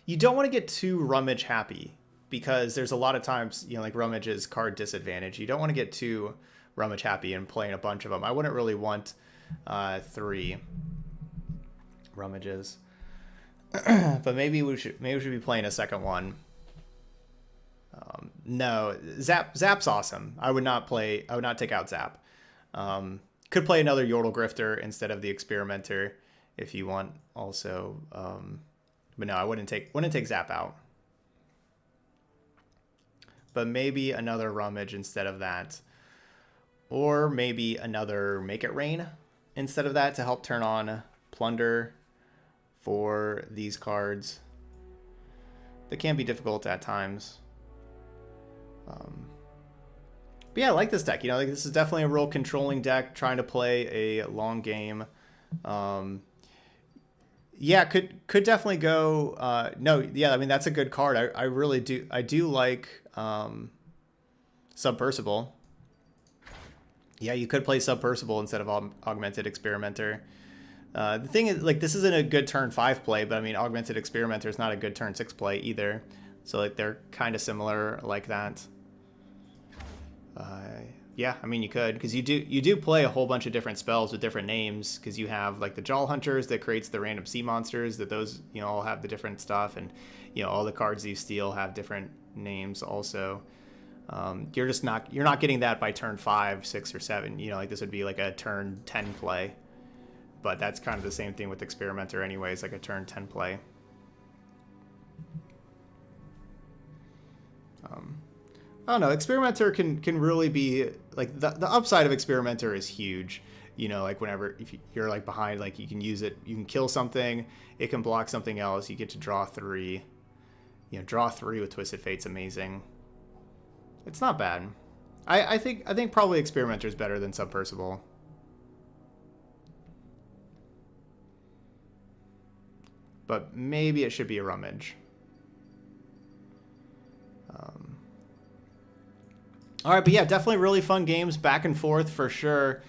You don't want to get too Rummage happy, because there's a lot of times, like Rummage is card disadvantage. You don't want to get too Rummage happy and playing a bunch of them. I wouldn't really want 3 Rummages. But maybe we should be playing a second one. No, Zap's awesome. I would not take out Zap. Could play another Yordle Grifter instead of the Experimenter if you want also. But no, I wouldn't take Zap out. But maybe another Rummage instead of that. Or maybe another Make It Rain instead of that to help turn on Plunder for these cards. That can be difficult at times. But yeah, I like this deck. This is definitely a real controlling deck, trying to play a long game. Yeah, could definitely go. No, yeah, that's a good card. I really do. I do like Submersible. Yeah, you could play Submersible instead of Augmented Experimenter. The thing is, this isn't a good turn 5 play, but Augmented Experimenter is not a good turn 6 play either. So they're kind of similar like that. Yeah, you could, because you do play a whole bunch of different spells with different names, because you have the Jaw Hunters that creates the random sea monsters, that those all have the different stuff, and all the cards you steal have different names also. You're not getting that by turn 5, 6, or 7. This would be a turn 10 play, but that's kind of the same thing with Experimenter anyways, a turn 10 play. I don't know. Experimenter can really be the upside of Experimenter is huge. Whenever if you're behind, you can use it. You can kill something. It can block something else. You get to draw 3. Draw 3 with Twisted Fate's amazing. It's not bad. I think probably Experimenter is better than Submersible. But maybe it should be a Rummage. All right, but yeah, definitely really fun games, back and forth for sure.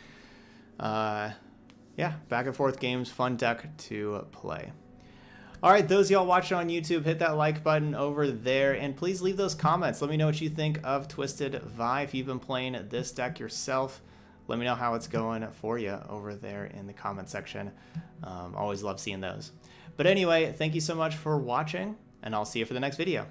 Yeah, back and forth games, fun deck to play. All right, those of y'all watching on YouTube, hit that like button over there, and please leave those comments. Let me know what you think of Twisted Vi. If you've been playing this deck yourself, let me know how it's going for you over there in the comment section. Always love seeing those. But anyway, thank you so much for watching, and I'll see you for the next video.